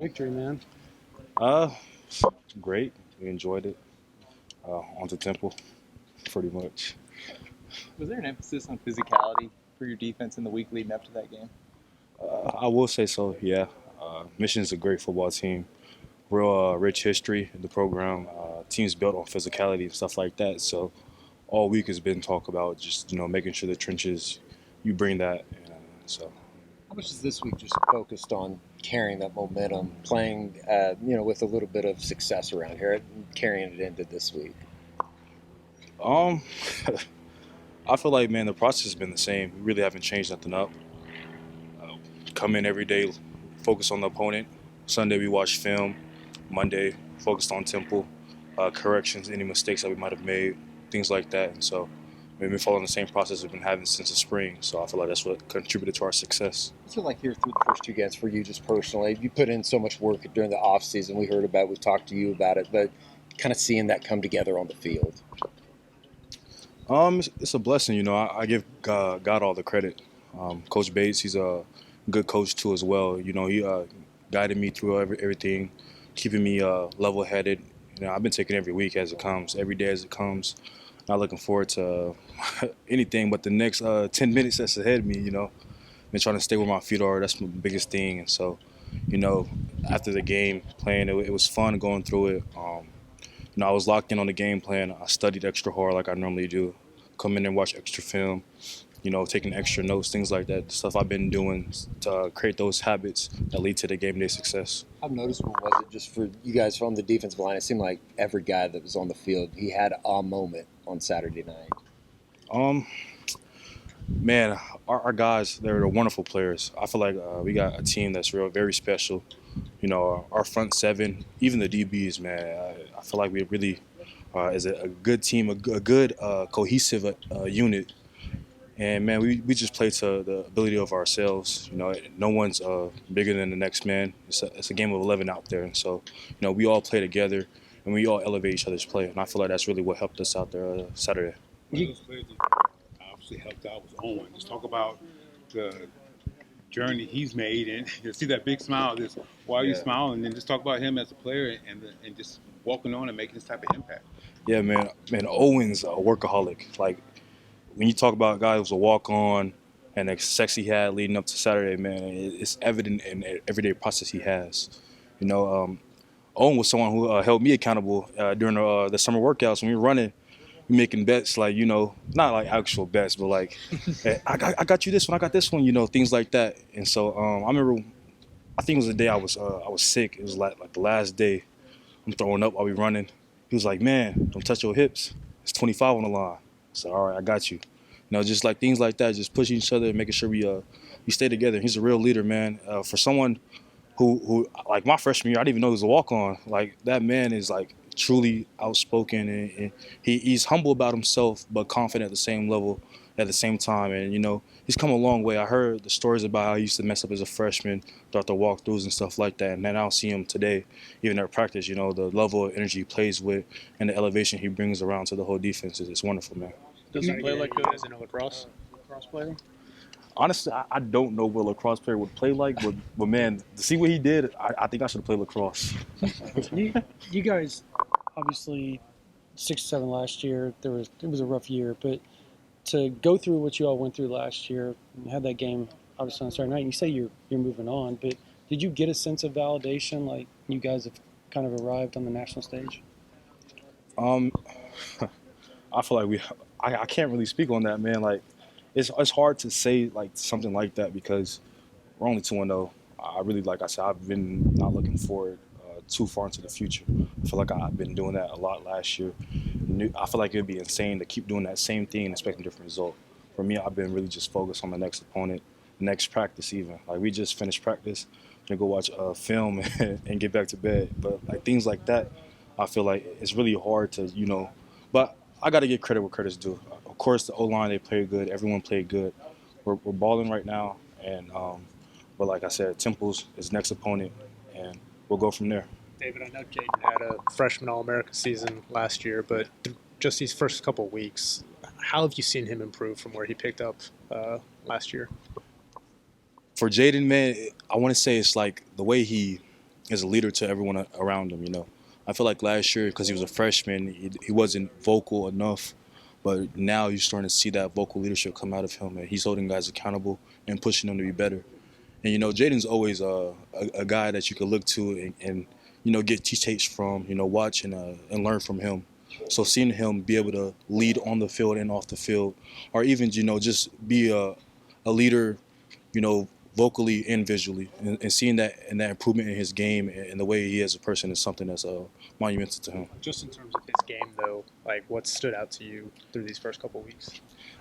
Victory, man. Uh, Great. We enjoyed it. On to Temple, pretty much. Was there an emphasis on physicality for your defense in the week leading up to that game? I will say so. Yeah. Mission's a great football team. Real rich history in the program. Teams built on physicality and stuff like that. So all week has been talk about just making sure the trenches you bring that. So How much is this week just focused on carrying that momentum, playing, with a little bit of success around here, and carrying it into this week? um, I feel like man the process has been the same. We really haven't changed nothing up. Come in every day, focus on the opponent. Sunday we watch film. Monday focused on Temple, corrections, any mistakes that we might have made, things like that. And so we've been following the same process we've been having since the spring. So I feel like that's what contributed to our success. What's it like here through the first two games for you just personally? You put in so much work during the off season. We heard about it, we've talked to you about it, but kind of seeing that come together on the field. It's a blessing, I give God all the credit. Coach Bates, he's a good coach too as well. He guided me through everything, keeping me level-headed. I've been taking every week as it comes, every day as it comes. Not looking forward to anything but the next 10 minutes that's ahead of me. Been trying to stay where my feet are. That's my biggest thing. And so, after the game, playing, it was fun going through it. I was locked in on the game plan. I studied extra hard like I normally do. Come in and watch extra film, taking extra notes, things like that. Stuff I've been doing to create those habits that lead to the game day success. How noticeable was it just for you guys from the defensive line? It seemed like every guy that was on the field, he had a moment on Saturday night. Um, Man, our guys, they're wonderful players. I feel like we got a team that's very special. Our front seven, even the DBs, man. I feel like we really is a good team, a good cohesive unit. And man, we just play to the ability of ourselves. No one's bigger than the next man. It's a game of 11 out there, and so we all play together and we all elevate each other's play. And I feel like that's really what helped us out there Saturday. One of those players that obviously helped out was Owen. Just talk about the journey he's made, and you see that big smile. Just why are you smiling? And just talk about him as a player and just walking on and making this type of impact. Yeah, man. Owen's a workaholic. Like when you talk about a guy who's a walk-on and the success he had leading up to Saturday, man, it's evident in the everyday process he has. Owen was someone who held me accountable during the summer workouts when we were running. Making bets like not like actual bets but like hey, I got you this one, I got this one, things like that. And so I remember I think it was the day I was sick. It was like the last day. I'm throwing up while we running. He was like, man, don't touch your hips, it's 25 on the line. So all right, I got you. Just like things like that, just pushing each other and making sure we stay together. He's a real leader, man. For someone who like my freshman year I didn't even know he was a walk-on. Like that man is like truly outspoken, and he's humble about himself but confident at the same level at the same time. And he's come a long way. I heard the stories about how he used to mess up as a freshman throughout the walkthroughs and stuff like that, and then I'll see him today even at practice. The level of energy he plays with and the elevation he brings around to the whole defense is wonderful, man. Does he play like a, as a lacrosse player? Honestly, I don't know what a lacrosse player would play like, but man, to see what he did, I think I should have played lacrosse. You guys, obviously, 6-7 last year. It was a rough year, but to go through what you all went through last year, and had that game obviously on Saturday night. And you say you're moving on, but did you get a sense of validation, like you guys have kind of arrived on the national stage? Um, I feel like I can't really speak on that, man. Like, it's hard to say like something like that because we're only 2-0. I really, like I said, I've been not looking forward too far into the future. I feel like I've been doing that a lot last year. I feel like it'd be insane to keep doing that same thing and expecting a different result. For me, I've been really just focused on the next opponent, next practice even. Like we just finished practice, gonna go watch film and get back to bed. But like things like that, I feel like it's really hard to, but I got to give credit where credit's due. Of course, the O-line, they played good. Everyone played good. We're balling right now. And but like I said, Temple's his next opponent, and we'll go from there. David, I know Jaden had a freshman All-America season last year, but just these first couple of weeks, how have you seen him improve from where he picked up last year? For Jaden, man, I want to say it's like the way he as a leader to everyone around him. I feel like last year, because he was a freshman, he wasn't vocal enough. But now you're starting to see that vocal leadership come out of him, and he's holding guys accountable and pushing them to be better. And Jaden's always a guy that you can look to and get teach from, watch and learn from him. So seeing him be able to lead on the field and off the field, or even just be a leader, vocally and visually, and seeing that improvement in his game and the way he is a person is something that's monumental to him. Just in terms of his game, though, like what stood out to you through these first couple of weeks?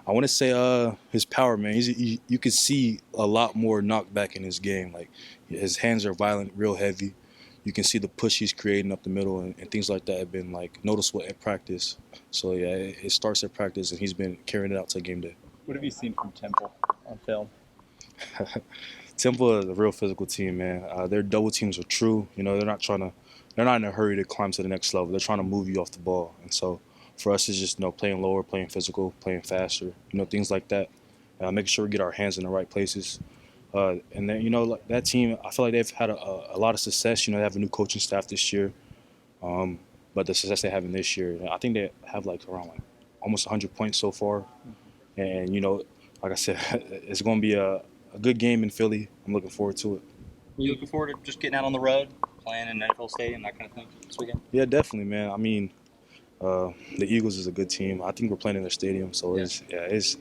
I want to say his power, man. You can see a lot more knockback in his game. Like his hands are violent, real heavy. You can see the push he's creating up the middle and things like that have been like noticeable at practice. So yeah, it starts at practice and he's been carrying it out to game day. What have you seen from Temple on film? Temple is a real physical team, man. Their double teams are true. They're not in a hurry to climb to the next level. They're trying to move you off the ball. And so for us, it's just playing lower, playing physical, playing faster, things like that. Making sure we get our hands in the right places. And then, that team, I feel like they've had a lot of success. They have a new coaching staff this year. But the success they have in this year, I think they have around almost 100 points so far. And, like I said, it's going to be a good game in Philly. I'm looking forward to it. You looking forward to just getting out on the road, playing in an NFL stadium, that kind of thing this weekend? Yeah, definitely, man. I mean, the Eagles is a good team. I think we're playing in their stadium, so it's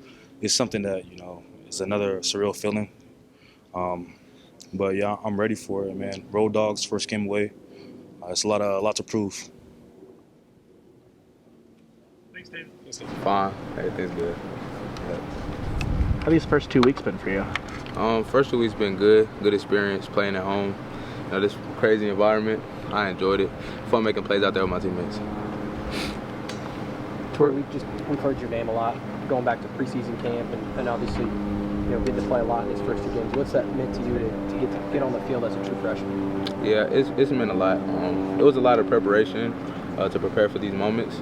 something that is another surreal feeling. But yeah, I'm ready for it, man. Road Dogs, first game away. It's a lot to prove. Thanks, Dave. Fine. Everything's good. How have these first 2 weeks been for you? First 2 weeks been good. Good experience playing at home. This crazy environment. I enjoyed it. Fun making plays out there with my teammates. Tory, we've heard your name a lot going back to preseason camp and obviously getting to play a lot in these first 2 games. What's that meant to you to get on the field as a true freshman? Yeah, it's meant a lot. It was a lot of preparation to prepare for these moments.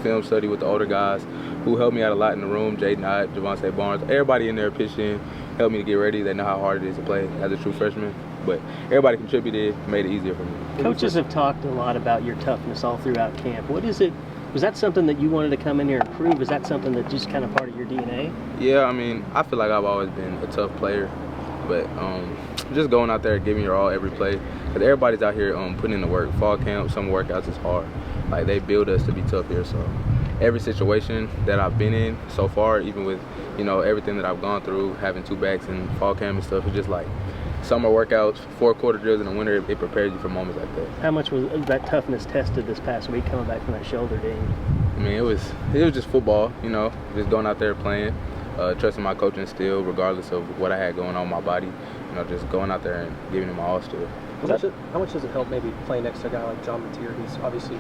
Film study with the older guys who helped me out a lot in the room. Jaden Ott, Javonte Barnes, everybody in there pitching, helped me to get ready. They know how hard it is to play as a true freshman. But everybody contributed, made it easier for me. Coaches have talked a lot about your toughness all throughout camp. What is it? Was that something that you wanted to come in here and prove? Is that something that just kind of part of your DNA? Yeah, I mean, I feel like I've always been a tough player, but just going out there and giving your all every play. Because everybody's out here putting in the work. Fall camp, some workouts is hard. Like, they build us to be tough here. So every situation that I've been in so far, even with, everything that I've gone through, having 2 backs and fall camp and stuff, it's just like summer workouts, 4-quarter drills in the winter, it prepares you for moments like that. How much was that toughness tested this past week coming back from that shoulder ding? I mean, it was just football, just going out there playing, trusting my coaching still, regardless of what I had going on in my body, just going out there and giving it my all still. How much does it help maybe play next to a guy like John Mateer? He's obviously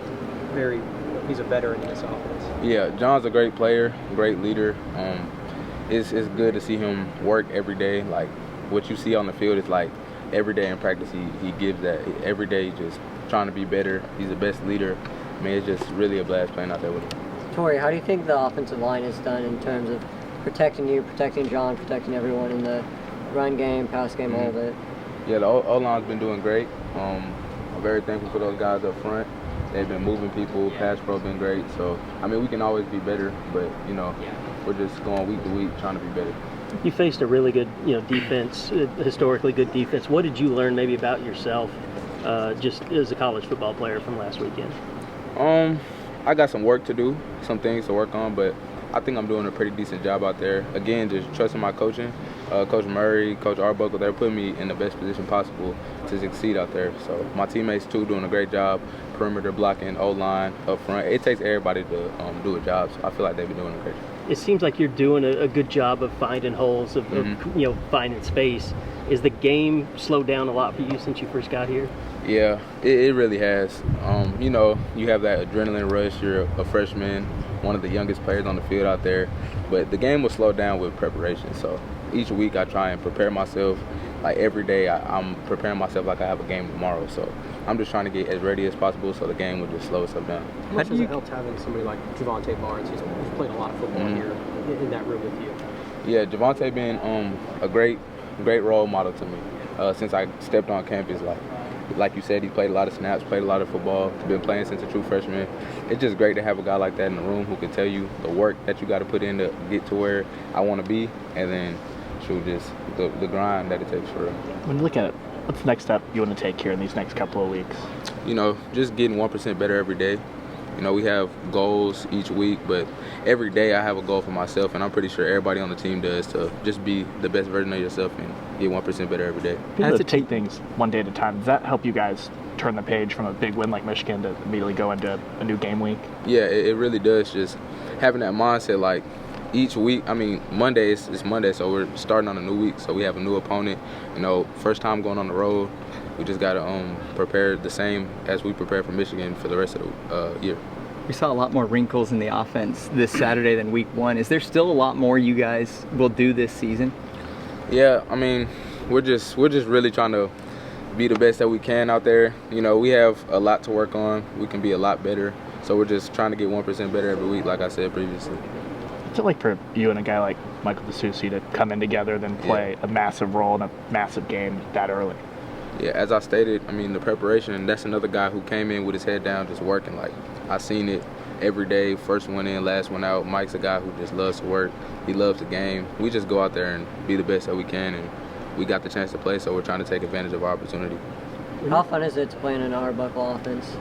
he's a veteran in this offense. Yeah, John's a great player, great leader. It's good to see him work every day. Like, what you see on the field is like every day in practice he gives that. Every day he's just trying to be better. He's the best leader. I mean, it's just really a blast playing out there with him. Tory, how do you think the offensive line has done in terms of protecting you, protecting John, protecting everyone in the run game, pass game, all of it? Yeah, the O-line's been doing great. I'm very thankful for those guys up front. They've been moving people. Pass pro been great. So, I mean, we can always be better, but, we're just going week to week trying to be better. You faced a really good, defense, historically good defense. What did you learn maybe about yourself just as a college football player from last weekend? I got some work to do, some things to work on, but I think I'm doing a pretty decent job out there. Again, just trusting my coaching. Coach Murray, Coach Arbuckle, they're putting me in the best position possible to succeed out there. So my teammates, too, doing a great job. Perimeter blocking, O-line, up front. It takes everybody to do a job, so I feel like they've been doing a great job. It seems like you're doing a good job of finding holes, of finding space. Is the game slowed down a lot for you since you first got here? Yeah, it really has. You have that adrenaline rush. You're a freshman, one of the youngest players on the field out there. But the game will slow down with preparation. So each week I try and prepare myself. Like every day I'm preparing myself like I have a game tomorrow. So I'm just trying to get as ready as possible so the game will just slow itself down. How much has it helped having somebody like Javonte Barnes, who's played a lot of football here, in that room with you? Yeah, Javonte been a great role model to me since I stepped on campus. Like, Like you said, he played a lot of snaps, played a lot of football, been playing since a true freshman. It's just great to have a guy like that in the room who can tell you the work that you got to put in to get to where I want to be, and then just the grind that it takes for real. When you look at it, what's the next step you want to take here in these next couple of weeks? Just getting 1% better every day. We have goals each week, but every day I have a goal for myself, and I'm pretty sure everybody on the team does, to just be the best version of yourself and get 1% better every day. You have to take things one day at a time. Does that help you guys turn the page from a big win like Michigan to immediately go into a new game week? Yeah, it really does. Just having that mindset, like each week. Monday is Monday, so we're starting on a new week, so we have a new opponent. First time going on the road. We just got to prepare the same as we prepare for Michigan for the rest of the year. We saw a lot more wrinkles in the offense this Saturday than week one. Is there still a lot more you guys will do this season? Yeah, we're just really trying to be the best that we can out there. We have a lot to work on. We can be a lot better. So we're just trying to get 1% better every week, like I said previously. What's it like for you and a guy like Michael DeSoucy to come in together, then play a massive role in a massive game that early? Yeah, as I stated, the preparation, that's another guy who came in with his head down just working. Like, I seen it every day, first one in, last one out. Mike's a guy who just loves to work. He loves the game. We just go out there and be the best that we can, and we got the chance to play, so we're trying to take advantage of our opportunity. How fun is it to play in an Arbuckle offense?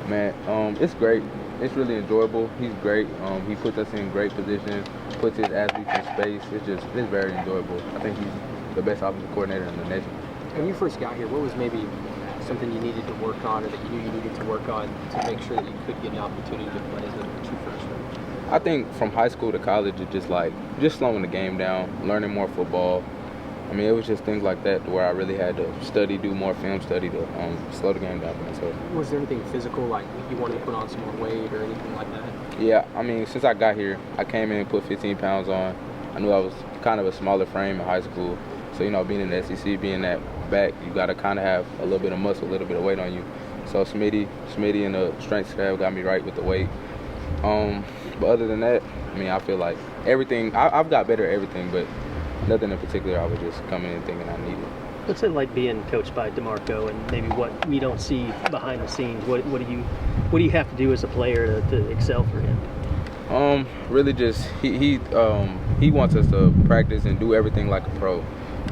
Man, it's great. It's really enjoyable. He's great. He puts us in great position, puts his athletes in space. It's very enjoyable. I think he's the best offensive coordinator in the nation. When you first got here, what was maybe something you needed to work on, or that you knew you needed to work on to make sure that you could get an opportunity to play as a true freshman? I think from high school to college, it's just slowing the game down, learning more football. It was just things like that where I really had to study, do more film study to slow the game down for myself. Was there anything physical, like you wanted to put on some more weight or anything like that? Yeah, since I got here, I came in and put 15 pounds on. I knew I was kind of a smaller frame in high school. So, being in the SEC, being that back, you got to kind of have a little bit of muscle, a little bit of weight on you. So Smitty and the strength staff got me right with the weight. But other than that, I feel like everything, I've got better at everything, but nothing in particular I was just coming in thinking I needed. What's it like being coached by DeMarco, and maybe what we don't see behind the scenes? What do you have to do as a player to excel for him? Really just he wants us to practice and do everything like a pro.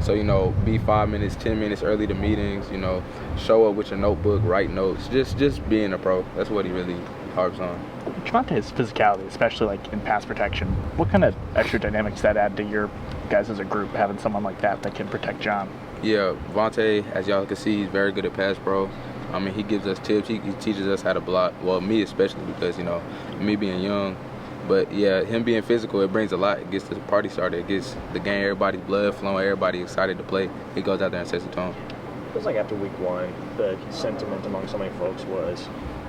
So, be 5 minutes, 10 minutes early to meetings, show up with your notebook, write notes, just being a pro. That's what he really harps on. Tremonte's physicality, especially like in pass protection, what kind of extra dynamics does that add to your guys as a group, having someone like that can protect John? Yeah, Vontae, as y'all can see, he's very good at pass pro. He gives us tips. He teaches us how to block. Well, me especially, because, me being young. But, yeah, him being physical, it brings a lot. It gets the party started. It gets the game, everybody's blood flowing, everybody excited to play. He goes out there and sets the tone. It feels like after week one, the sentiment among so many folks was,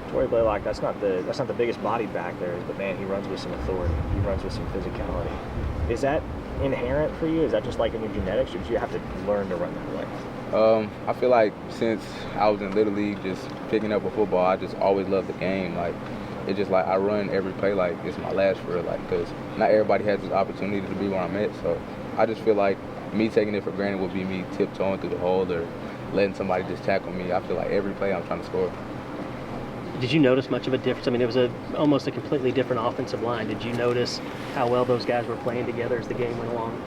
Tory Blaylock, that's not the biggest body back there, but, man, he runs with some authority. He runs with some physicality. Is that inherent for you? Is that just like in your genetics, or do you have to learn to run that way? I feel like since I was in Little League, just picking up a football, I just always loved the game. Like, it's just like I run every play like it's my last for real, like, because not everybody has this opportunity to be where I'm at. So I just feel like me taking it for granted would be me tiptoeing through the hole or letting somebody just tackle me. I feel like every play I'm trying to score. Did you notice much of a difference? It was almost a completely different offensive line. Did you notice how well those guys were playing together as the game went along?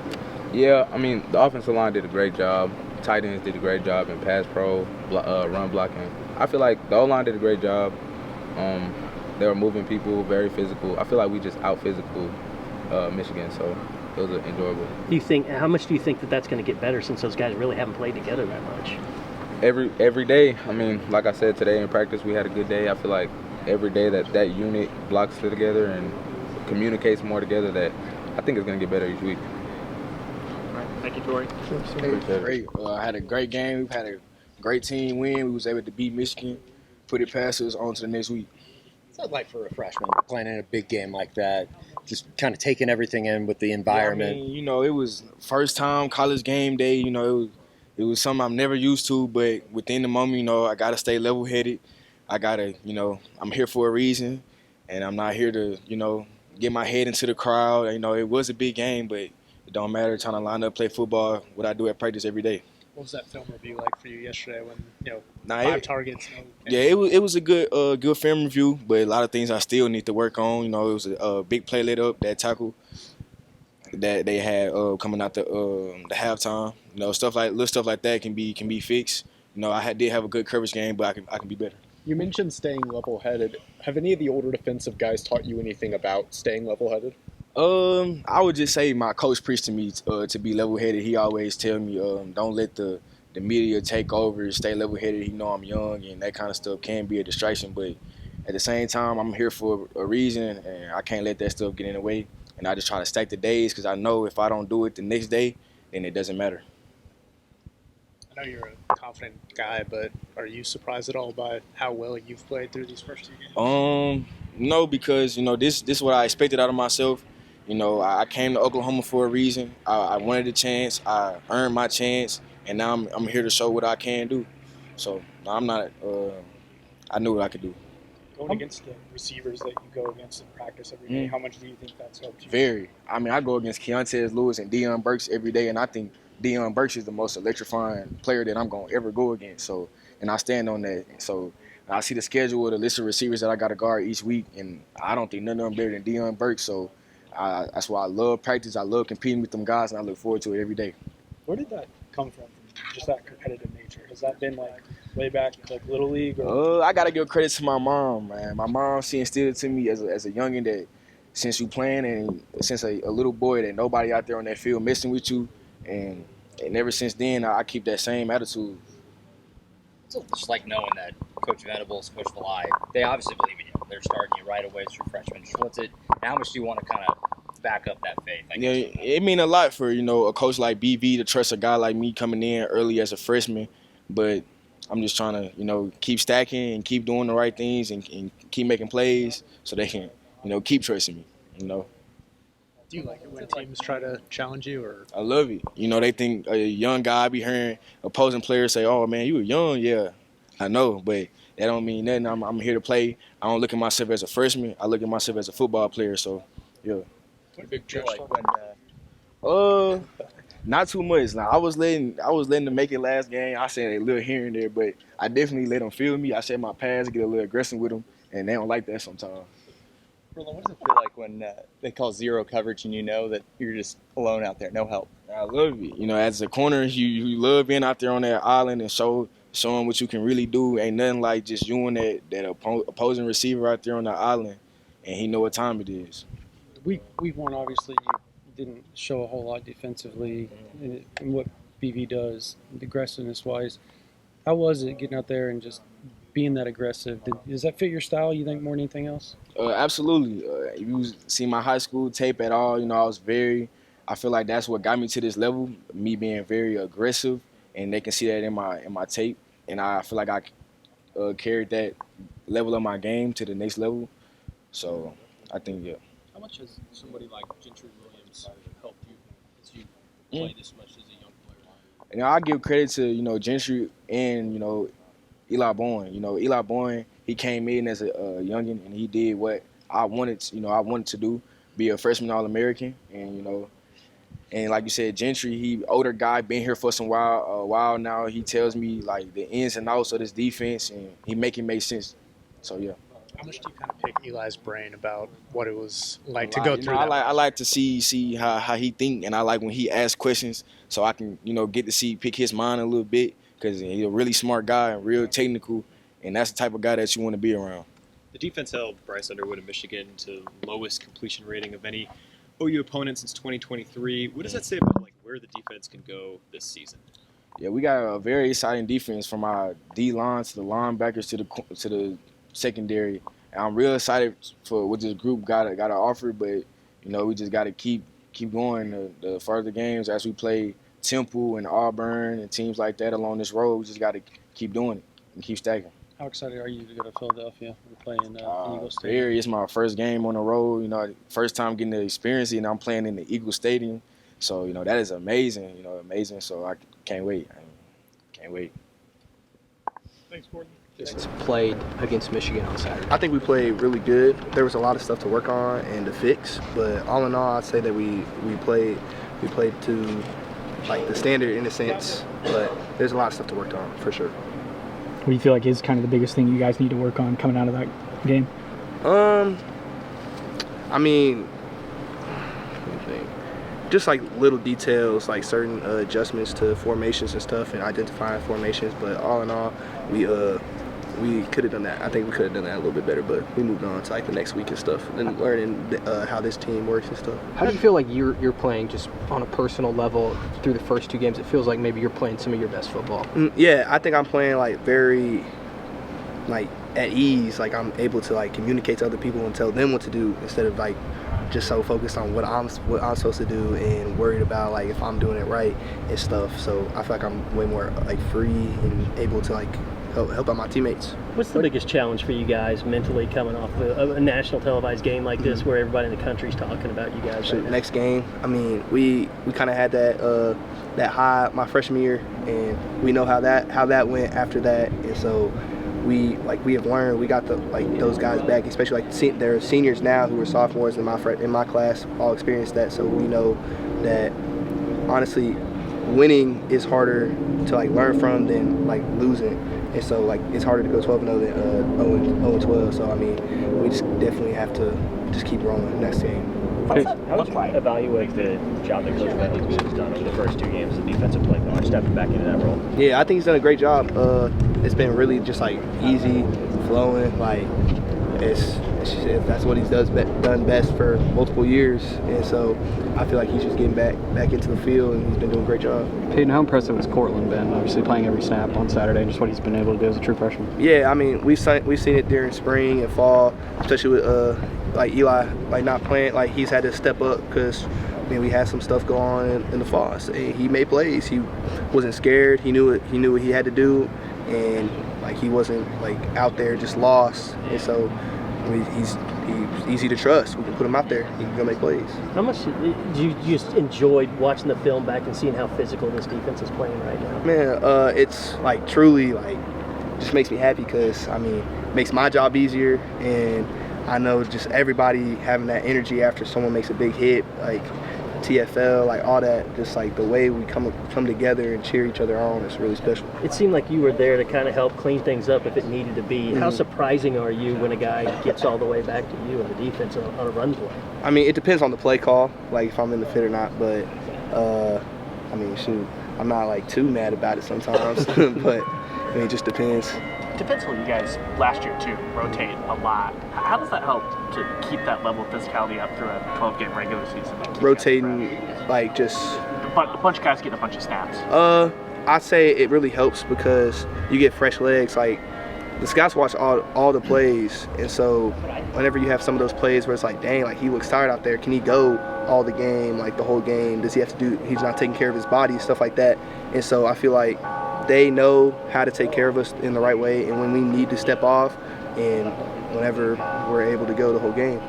Yeah, the offensive line did a great job. Tight ends did a great job in pass pro, run blocking. I feel like the O-line did a great job. They were moving people, very physical. I feel like we just out-physical Michigan, so it was enjoyable. How much do you think that's going to get better, since those guys really haven't played together that much? Every day. Like I said, today in practice we had a good day. I feel like every day that unit blocks together and communicates more together, that I think it's going to get better each week. All right. Thank you, Tory. Great. I had a great game. We've had a great team win. We was able to beat Michigan, put it past us, on to the next week. What's that like for a freshman playing in a big game like that? Just kind of taking everything in with the environment. Yeah, it was first time college game day. It was something I'm never used to, but within the moment, I got to stay level-headed. I got to, I'm here for a reason, and I'm not here to, get my head into the crowd. It was a big game, but it don't matter. Trying to line up, play football, what I do at practice every day. What was that film review like for you yesterday when, 5 targets? Yeah, it was a good film review, but a lot of things I still need to work on. It was a big play lit up, that tackle that they had coming out the halftime. Little stuff like that can be fixed. Did have a good coverage game, but I can be better. You mentioned staying level-headed. Have any of the older defensive guys taught you anything about staying level-headed? I would just say my coach preached to me to be level-headed. He always tell me, don't let the media take over. Stay level-headed. He know I'm young, and that kind of stuff can be a distraction. But at the same time, I'm here for a reason, and I can't let that stuff get in the way. And I just try to stack the days because I know if I don't do it the next day, then it doesn't matter. I know you're a confident guy, but are you surprised at all by how well you've played through these first 2 games? No, because this is what I expected out of myself. I came to Oklahoma for a reason. I wanted a chance. I earned my chance, and now I'm here to show what I can do. So I'm not. I knew what I could do. Going against the receivers that you go against in practice every day, how much do you think that's helped you? Very. I go against Keontez Lewis and Deion Burks every day, and I think Deion Burks is the most electrifying player that I'm going to ever go against. So, and I stand on that. So I see the schedule of the list of receivers that I got to guard each week, and I don't think none of them better than Deion Burks. So that's why I love practice. I love competing with them guys, and I look forward to it every day. Where did that come from just that competitive nature? Has that been way back Little League? Or? I got to give credit to my mom, man. My mom, she instilled it to me as a youngin' that since you playing and since a little boy that nobody out there on that field messing with you, and ever since then, I keep that same attitude. So just like knowing that Coach Venables, Coach Valai, they obviously believe in you. They're starting you right away as your freshman. Just how much do you want to kind of back up that faith? It mean a lot for a coach like BV to trust a guy like me coming in early as a freshman, but I'm just trying to keep stacking and keep doing the right things and keep making plays so they can keep trusting me. Do you like it when teams try to challenge you? Or I love it. They think a young guy, I be hearing opposing players say, "Oh man, you were young." Yeah, I know, but that don't mean nothing. I'm here to play. I don't look at myself as a freshman. I look at myself as a football player. So, yeah. What did it feel like when? Not too much. Now I was letting them make it last game. I said a little here and there, but I definitely let them feel me. I said my pads, get a little aggressive with them, and they don't like that sometimes. Roland, what does it feel like when they call zero coverage and you know that you're just alone out there, no help? I love it. As a corner, you love being out there on that island and showing what you can really do. Ain't nothing like just you and that opposing receiver out there on the island, and he know what time it is. Week 1, obviously, you didn't show a whole lot defensively in what BV does, aggressiveness-wise. How was it getting out there and just being that aggressive? Does that fit your style, you think, more than anything else? Absolutely. If you see my high school tape at all, I feel like that's what got me to this level, me being very aggressive, and they can see that in my tape. And I feel like I carried that level of my game to the next level. So I think, yeah. How much has somebody like Gentry Williams helped you as you play this much as a young player? I give credit to, Gentry and, Eli Bowen. Eli Bowen, he came in as a youngin' and he did what I wanted to do, be a freshman All-American. And, and like you said, Gentry, he older guy, been here for a while now. He tells me like the ins and outs of this defense, and he make it make sense. So, yeah. How much do you kind of pick Eli's brain about what it was like to go through that? I like to see how he think, and I like when he asks questions so I can, get to pick his mind a little bit, because he's a really smart guy and real technical, and that's the type of guy that you want to be around. The defense held Bryce Underwood of Michigan to lowest completion rating of any OU opponent since 2023. What does that say about where the defense can go this season? Yeah, we got a very exciting defense from our D-line to the linebackers to the secondary. And I'm real excited for what this group got to offer, but we just got to keep going the further games as we play Temple and Auburn and teams like that along this road. We just got to keep doing it and keep stacking. How excited are you to go to Philadelphia and play in Eagle Stadium? It's my first game on the road. First time getting to experience it, and I'm playing in the Eagle Stadium. So that is amazing. Amazing. So I can't wait. Can't wait. Thanks, Courtland. Played against Michigan on Saturday. I think we played really good. There was a lot of stuff to work on and to fix, but all in all, I'd say that we played to like the standard in a sense, but there's a lot of stuff to work on for sure. What do you feel like is kind of the biggest thing you guys need to work on coming out of that game? I mean, let me think. Just like little details, like certain adjustments to formations and stuff, and identifying formations. But all in all, we could have done that. I think we could have done that a little bit better, but we moved on to like the next week and stuff, and learning how this team works and stuff. How do you feel like you're playing just on a personal level through the first 2 games? It feels like maybe you're playing some of your best football. Yeah, I think I'm playing like very like at ease. Like I'm able to like communicate to other people and tell them what to do instead of like just so focused on what I'm supposed to do and worried about like if I'm doing it right and stuff. So I feel like I'm way more like free and able to like help out my teammates. What's the biggest challenge for you guys mentally coming off a national televised game like this where everybody in the country's talking about you guys right now? Next game, I mean, we kind of had that high my freshman year, and we know how that went after that, and so we have learned. We got those guys back, especially like they're seniors now who are sophomores in my class, all experienced that, so we know that honestly winning is harder to like learn from than like losing. And so, like, it's harder to go 12-0 than 0-12. So, I mean, we just definitely have to just keep rolling next game. How would you evaluate the job that Coach Blaylock has done over the first 2 games as a defensive play caller, stepping back into that role? Yeah, I think he's done a great job. It's been really just, like, easy, flowing. Like, that's what he's done best for multiple years. And so I feel like he's just getting back into the field, and he's been doing a great job. Peyton, how impressive has Courtland been? Obviously playing every snap on Saturday, and just what he's been able to do as a true freshman. Yeah, I mean, we've seen it during spring and fall, especially with like Eli, like not playing. Like he's had to step up because I mean we had some stuff go on in the fall. So he made plays. He wasn't scared. He knew what he had to do, and like he wasn't like out there just lost. And so I mean, he's easy to trust. We can put him out there. He can go make plays. How much do you just enjoyed watching the film back and seeing how physical this defense is playing right now? Man, it's like truly like just makes me happy because I mean it makes my job easier, and I know just everybody having that energy after someone makes a big hit, like TFL, like all that, just like the way we come together and cheer each other on is really special. It seemed like you were there to kind of help clean things up if it needed to be. How surprising are you when a guy gets all the way back to you in the defense on a run play? I mean, it depends on the play call, like if I'm in the fit or not, but I mean, shoot, I'm not like too mad about it sometimes, but I mean, it just depends. Defensively, you guys last year too rotate a lot. How does that help to keep that level of physicality up through a 12-game regular season? Rotating, like just a bunch of guys getting a bunch of snaps. I'd say it really helps because you get fresh legs. Like the scouts watch all the plays, and so whenever you have some of those plays where it's like, dang, like he looks tired out there. Can he go all the game, like the whole game? Does he have to do? He's not taking care of his body, stuff like that. And so I feel like they know how to take care of us in the right way, and when we need to step off, and whenever we're able to go the whole game.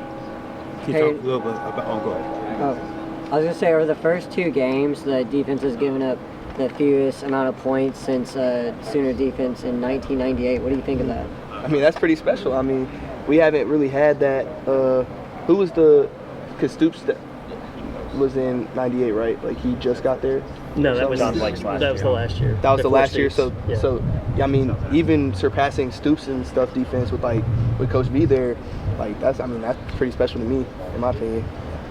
Can you talk a little bit about? Go ahead. I was gonna say over the first 2 games, the defense has given up the fewest amount of points since Sooner defense in 1998. What do you think of that? I mean, that's pretty special. I mean, we haven't really had that. Who was because Stoops was in 98, right? Like he just got there. No, that was the last year. That was the last year. Stoops. So I mean, even surpassing Stoops and stuff defense with Coach V there, like that's pretty special to me, in my opinion.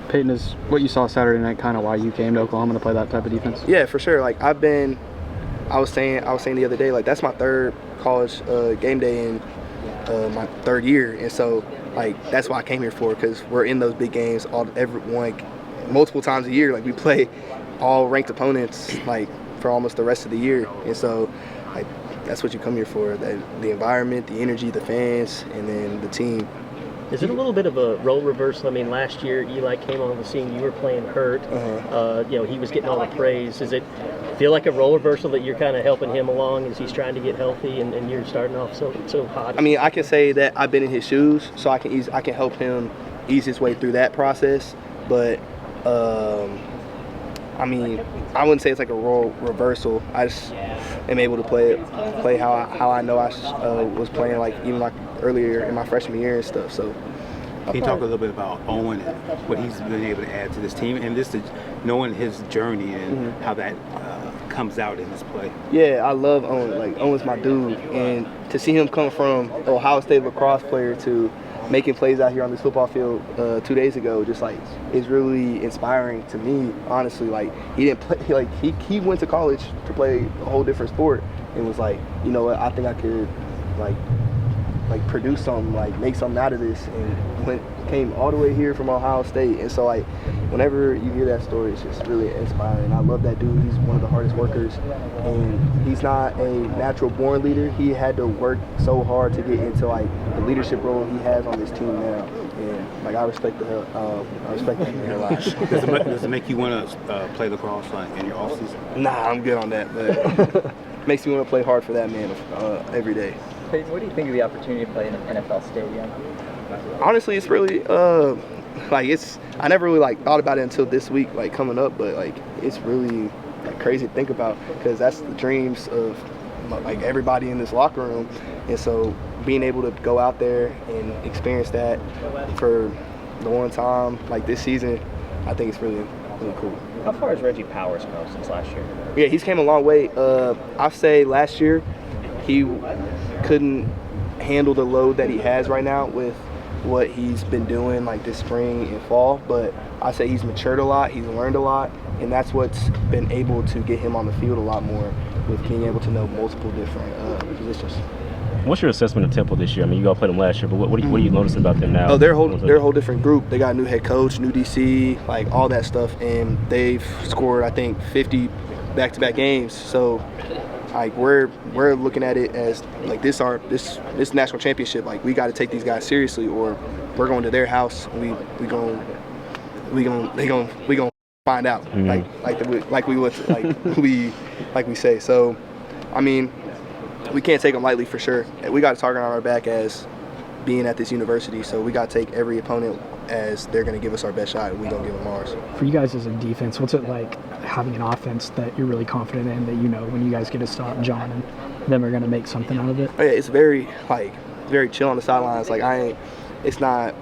Peyton, is what you saw Saturday night kind of why you came to Oklahoma to play that type of defense? Yeah, for sure. Like I was saying the other day, like that's my 3rd college game day in my 3rd year, and so like that's why I came here for, because we're in those big games multiple times a year. Like we play all ranked opponents like for almost the rest of the year, and so like that's what you come here for, the environment, the energy, the fans, and then the team. Is it a little bit of a role reversal? I mean, last year Eli came on the scene, you were playing hurt, he was getting all the praise. Does it feel like a role reversal that you're kind of helping him along as he's trying to get healthy and you're starting off so hot? I mean, I can say that I've been in his shoes, so I can help him ease his way through that process, but I mean, I wouldn't say it's like a role reversal. I just am able to play how I know I was playing, like even like earlier in my freshman year and stuff. So Can you talk a little bit about Owen and what he's been able to add to this team, and just knowing his journey and how that comes out in his play? Yeah, I love Owen. Like, Owen's my dude. And to see him come from Ohio State lacrosse player to making plays out here on this football field 2 days ago, just like, is really inspiring to me, honestly. Like, he didn't play, he went to college to play a whole different sport and was like, you know what, I think I could like produce something, like make something out of this, and came all the way here from Ohio State. And so like, whenever you hear that story, it's just really inspiring. I love that dude. He's one of the hardest workers, and he's not a natural born leader. He had to work so hard to get into like the leadership role he has on this team now. And like, I respect the hell a lot. Does it make you want to play lacrosse in your off season? Nah, I'm good on that, but makes me want to play hard for that man every day. Peyton, what do you think of the opportunity to play in an NFL stadium? Honestly, it's really I never really thought about it until this week, coming up, but it's really crazy to think about, because that's the dreams of everybody in this locker room. And so being able to go out there and experience that for the one time this season, I think it's really, really cool. How far has Reggie Powers come since last year? Yeah, he's came a long way. I'd say last year he couldn't handle the load that he has right now with what he's been doing this spring and fall, but I say he's matured a lot, he's learned a lot, and that's what's been able to get him on the field a lot more, with being able to know multiple different positions. What's your assessment of Temple this year? I mean, you all played them last year, but what are you noticing about them now? Oh, they're a whole different group. They got a new head coach, new DC, all that stuff, and they've scored, I think, 50 back-to-back games. So we're looking at it as this national championship. We got to take these guys seriously, or we're going to their house and we gonna find out. Like we say. So I mean, we can't take them lightly for sure. We got a target on our back as being at this university, so we got to take every opponent as they're going to give us our best shot, and we're going to give them ours. For you guys as a defense, what's it like having an offense that you're really confident in, that you know when you guys get to stop John and them are going to make something out of it? Oh, yeah, it's very chill on the sidelines. It's not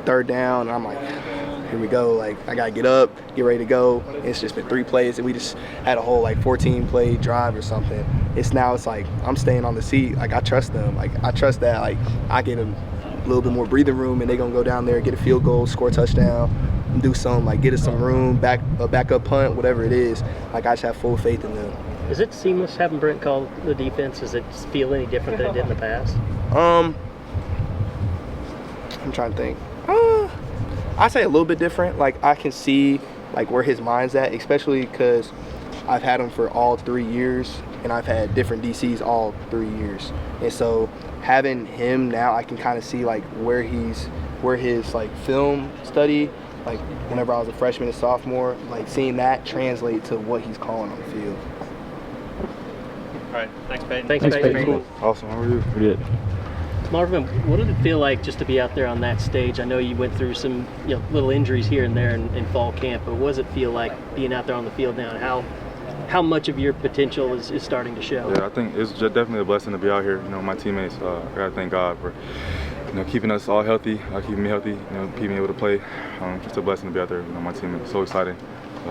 third down, and I'm here we go. I got to get up, get ready to go. It's just been 3 plays, and we just had a whole 14-play drive or something. It's I'm staying on the seat. I trust them. I trust that I get them a little bit more breathing room, and they're going to go down there, get a field goal, score a touchdown, and do something, get us some room, a backup punt, whatever it is. I just have full faith in them. Is it seamless having Brent call the defense? Does it feel any different than it did in the past? I'm trying to think. I say a little bit different. I can see where his mind's at, especially because I've had him for all 3 years, and I've had different DCs all 3 years. And so having him now, I can kind of see where his film study, whenever I was a freshman and sophomore, seeing that translate to what he's calling on the field. All right, thanks, Peyton. Thanks, Peyton. Cool. Awesome. How are you? Good. Marvin, what did it feel like just to be out there on that stage? I know you went through some little injuries here and there in fall camp, but what does it feel like being out there on the field now, and how much of your potential is starting to show? Yeah, I think it's just definitely a blessing to be out here. My teammates, I got to thank God for keeping us all healthy, keeping me healthy, keeping me able to play. Just a blessing to be out there. My teammates, so excited to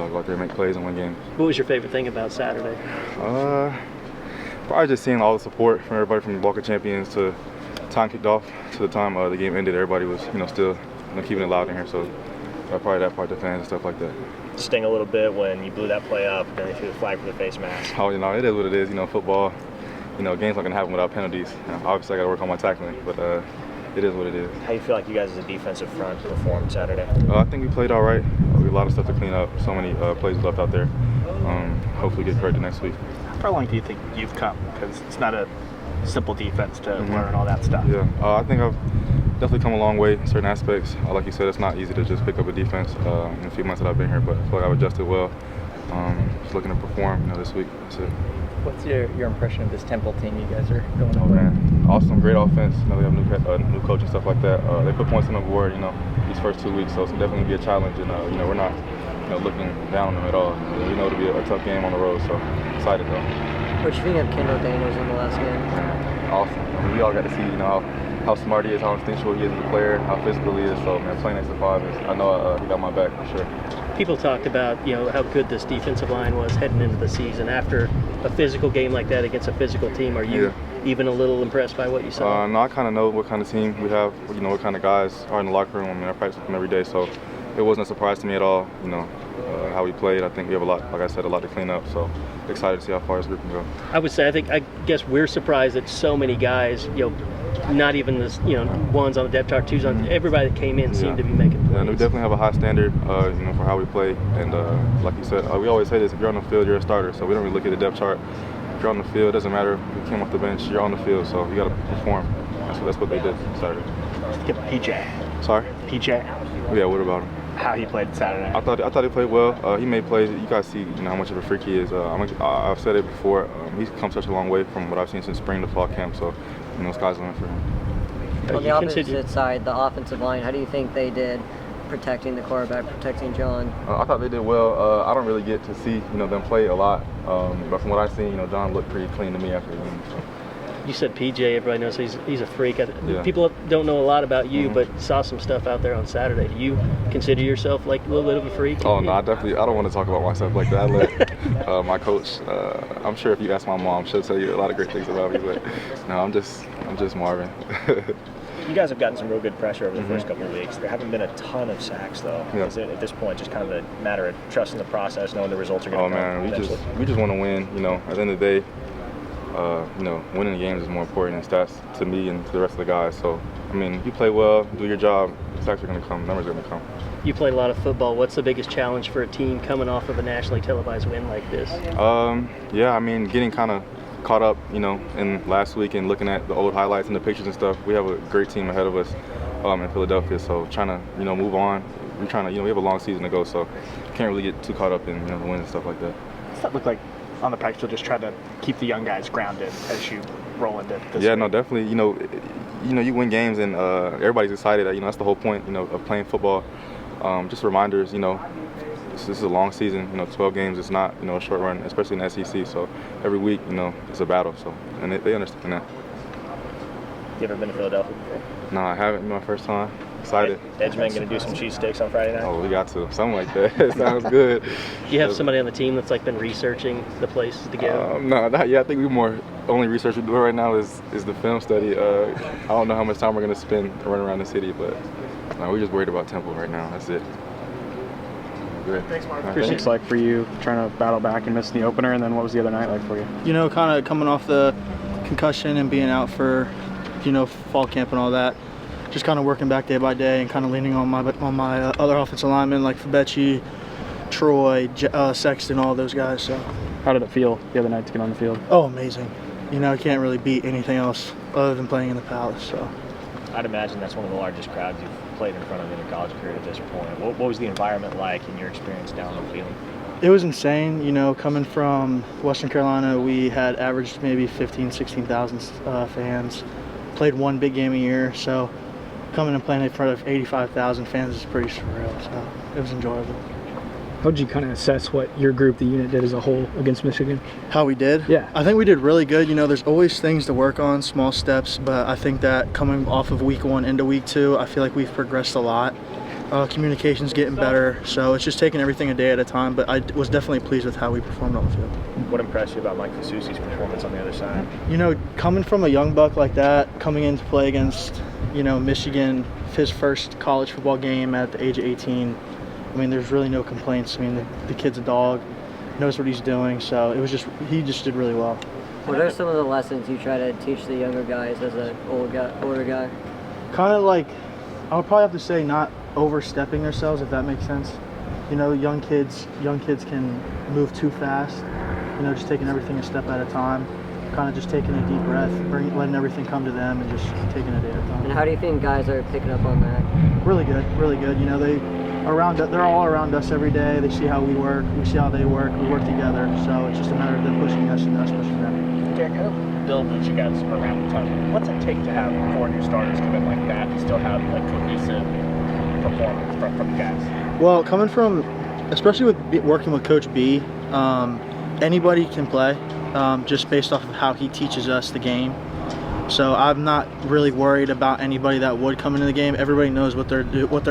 go out there and make plays and win games. What was your favorite thing about Saturday? Probably just seeing all the support from everybody, from Walker Champions to time kicked off to the time the game ended. Everybody was still keeping it loud in here, so probably that part, the fans and stuff like that. Sting a little bit when you blew that play up, then they threw the flag for the face mask. Oh, it is what it is. Football, games not gonna happen without penalties. Obviously I gotta work on my tackling, but it is what it is. How do you feel like you guys as a defensive front performed Saturday? I think we played all right. We have a lot of stuff to clean up. So many plays left out there. Hopefully get corrected next week. How far along do you think you've come? Because it's not a simple defense to learn all that stuff. Yeah, I think I've definitely come a long way in certain aspects. Like you said, it's not easy to just pick up a defense in a few months that I've been here, but I feel like I've adjusted well. Just looking to perform this week. That's it. What's your impression of this Temple team you guys are going over? Man, awesome, great offense. They have new coach and stuff like that. They put points on the board, these first 2 weeks, so it's definitely be a challenge. And we're not, looking down on them at all. We know it'll be a tough game on the road, so excited though. What do you think of Kendall Daniels in the last game? Man, awesome. We all got to see, how how smart he is, how instinctual he is as a player, how physical he is. So, man, playing next to 5 I know he got my back for sure. People talked about, how good this defensive line was heading into the season. After a physical game like that against a physical team, are you even a little impressed by what you saw? No, I kind of know what kind of team we have, what kind of guys are in the locker room. I mean, I practice with them every day, so it wasn't a surprise to me at all, how we played. I think we have a lot, like I said, a lot to clean up, so excited to see how far this group can go. I would say, I guess we're surprised that so many guys, not even this, ones on the depth chart, twos on, everybody that came in seemed to be making plays. Yeah, and we definitely have a high standard, for how we play, and like you said, we always say this, if you're on the field, you're a starter, so we don't really look at the depth chart. If you're on the field, it doesn't matter if you came off the bench, you're on the field, so you got to perform. That's what they did Saturday. PJ. Sorry? PJ. Yeah, what about him? How he played Saturday. I thought he played well. He made plays. You guys see how much of a freak he is. I've said it before. He's come such a long way from what I've seen since spring to fall camp. So, sky's the limit for him. On the opposite side, the offensive line, how do you think they did protecting the quarterback, protecting John? I thought they did well. I don't really get to see them play a lot, but from what I've seen, John looked pretty clean to me after the game. So. You said PJ, everybody knows he's a freak. People don't know a lot about you, but saw some stuff out there on Saturday. Do you consider yourself like a little bit of a freak? Oh, no, I don't want to talk about myself like that. I let my coach, I'm sure if you ask my mom, she'll tell you a lot of great things about me, but no, I'm just Marvin. You guys have gotten some real good pressure over the first couple of weeks. There haven't been a ton of sacks, though. Yeah. Is it at this point just kind of a matter of trusting the process, knowing the results are going to come? Oh, man, we just want to win. At the end of the day, winning the games is more important than stats to me and to the rest of the guys. So, you play well, do your job, sacks are going to come, numbers are going to come. You played a lot of football. What's the biggest challenge for a team coming off of a nationally televised win like this? Getting kind of caught up, in last week and looking at the old highlights and the pictures and stuff. We have a great team ahead of us in Philadelphia, so trying to, move on. We're trying to, we have a long season to go, so can't really get too caught up in, the wins and stuff like that. What's that look like on the practice field, just try to keep the young guys grounded as you roll into this Yeah, week? no, definitely. You win games and everybody's excited. That's the whole point, of playing football. Just reminders, this is a long season. 12 games is not, a short run, especially in the SEC. So every week, it's a battle. So and they understand that. You ever been to Philadelphia before? No, I haven't. My first time. Excited. Edgeman going to do some cheesesteaks on Friday night? Oh, we got to. Something like that. Sounds good. Do you have somebody on the team that's been researching the places to go? No, not yet. I think only research we're doing right now is the film study. I don't know how much time we're going to spend running around the city, but we're just worried about Temple right now. That's it. Good. Thanks, Mark. What was like for you trying to battle back and miss the opener, and then what was the other night like for you? Kind of coming off the concussion and being out for, fall camp and all that. Just kind of working back day by day and kind of leaning on my other offensive linemen like Fabechi, Troy, Sexton, all those guys. So, how did it feel the other night to get on the field? Oh, amazing. I can't really beat anything else other than playing in the Palace. So, I'd imagine that's one of the largest crowds you've played in front of in your college career at this point. What was the environment like in your experience down on the field? It was insane. Coming from Western Carolina, we had averaged maybe 16,000 fans. Played one big game a year, so coming and playing in front of 85,000 fans is pretty surreal, so it was enjoyable. How would you kind of assess what your group, the unit, did as a whole against Michigan? How we did? Yeah. I think we did really good. There's always things to work on, small steps, but I think that coming off of week 1 into week 2, I feel like we've progressed a lot. Communication's getting better, so it's just taking everything a day at a time, but I was definitely pleased with how we performed on the field. What impressed you about Mike Fasusi's performance on the other side? Coming from a young buck like that, coming in to play against, Michigan, his first college football game at the age of 18, there's really no complaints. The kid's a dog, knows what he's doing, so he just did really well. What are some of the lessons you try to teach the younger guys as an older guy? Kind of like, I would probably have to say not overstepping themselves, if that makes sense. Young kids can move too fast. Just taking everything a step at a time. Kind of just taking a deep breath, letting everything come to them, and just taking it a day at a time. And how do you think guys are picking up on that? Really good, really good. They're all around us every day. They see how we work, we see how they work, we work together. So it's just a matter of them pushing us and us pushing them. Derek, how build that you guys around the time? What's it take to have 4 new starters come in like that and still have cohesive performance from you guys? Well, coming from, especially with working with Coach B, anybody can play, just based off of how he teaches us the game. So I'm not really worried about anybody that would come into the game. Everybody knows what they're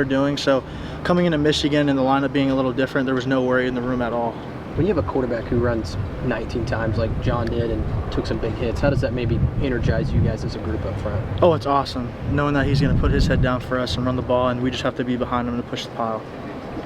doing. So coming into Michigan and the lineup being a little different, there was no worry in the room at all. When you have a quarterback who runs 19 times like John did and took some big hits, how does that maybe energize you guys as a group up front? Oh, it's awesome. Knowing that he's going to put his head down for us and run the ball, and we just have to be behind him to push the pile.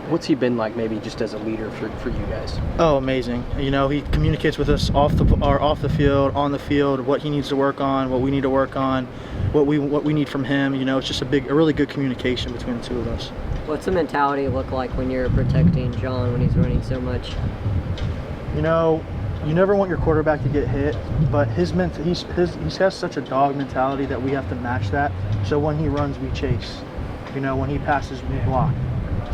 What's he been like maybe just as a leader for you guys? Oh, amazing. You know, he communicates with us off the field, on the field, what he needs to work on, what we need to work on, what we need from him. You know, it's just a really good communication between the two of us. What's the mentality look like when you're protecting John when he's running so much? You know, you never want your quarterback to get hit, but he has such a dog mentality that we have to match that. So when he runs, we chase. You know, when he passes, we block.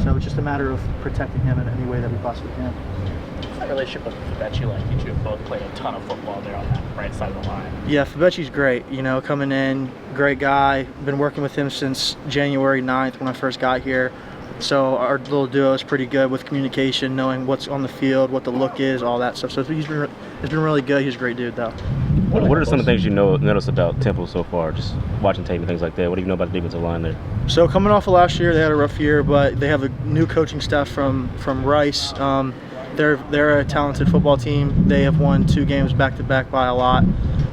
So it's just a matter of protecting him in any way that we possibly can. What's that relationship with Fabecci like? You two have both played a ton of football there on that right side of the line. Yeah, Fabecci's great. You know, coming in, great guy. Been working with him since January 9th when I first got here. So our little duo is pretty good with communication, knowing what's on the field, what the look is, all that stuff. So it's been really good. He's a great dude, though. What are some of the things you noticed about Temple so far, just watching tape and things like that? What do you know about the defensive line there? So coming off of last year, they had a rough year, but they have a new coaching staff from Rice. They're a talented football team. They have won 2 games back-to-back by a lot.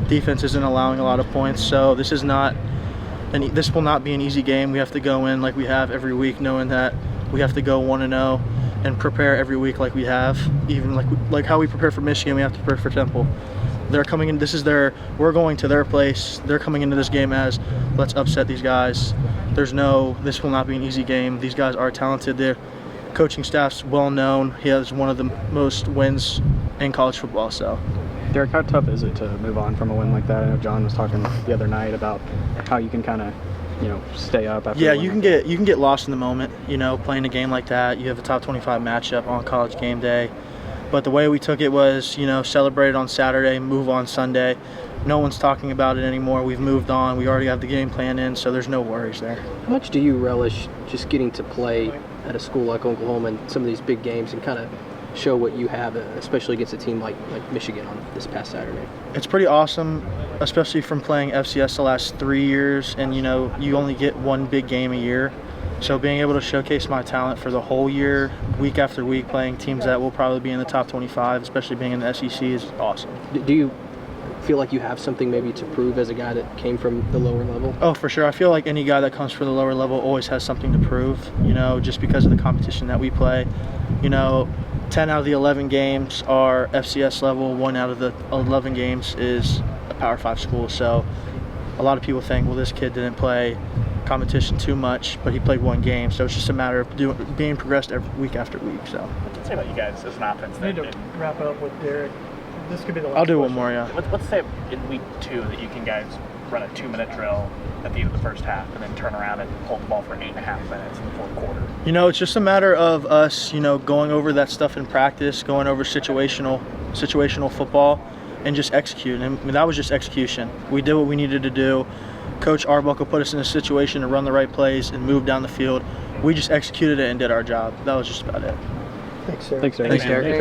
Defense isn't allowing a lot of points, so this will not be an easy game. We have to go in like we have every week, knowing that we have to go 1-0 and prepare every week like we have. Even like how we prepare for Michigan, we have to prepare for Temple. They're coming in. We're going to their place. They're coming into this game as, let's upset these guys. This will not be an easy game. These guys are talented. Their coaching staff's well known. He has one of the most wins in college football. So, Derek, how tough is it to move on from a win like that? I know John was talking the other night about how you can kind of, stay up after. Yeah, you can get lost in the moment. You know, playing a game like that. You have a top 25 matchup on College game day. But the way we took it was, celebrate it on Saturday, move on Sunday. No one's talking about it anymore. We've moved on. We already have the game plan in, so there's no worries there. How much do you relish just getting to play at a school like Oklahoma and some of these big games and kind of show what you have, especially against a team like Michigan on this past Saturday? It's pretty awesome, especially from playing FCS the last 3 years, and you only get one big game a year. So being able to showcase my talent for the whole year, week after week, playing teams that will probably be in the top 25, especially being in the SEC, is awesome. Do you feel like you have something maybe to prove as a guy that came from the lower level? Oh, for sure. I feel like any guy that comes from the lower level always has something to prove, just because of the competition that we play. 10 out of the 11 games are FCS level. 1 out of the 11 games is a Power 5 school. So a lot of people think, well, this kid didn't play competition too much, but he played 1 game, so it's just a matter of being progressed week after week. So What's it say about you guys as an offense? I need to wrap up with Derek. This could be the last. I'll do one more, yeah. Let's say in week 2 that you can guys run a 2-minute drill at the end of the first half and then turn around and hold the ball for 8.5 minutes in the fourth quarter. It's just a matter of us, going over that stuff in practice, going over situational football, and just execute. And that was just execution. We did what we needed to do. Coach Arbuckle put us in a situation to run the right plays and move down the field. We just executed it and did our job. That was just about it. Thanks, sir. Thanks, Derek.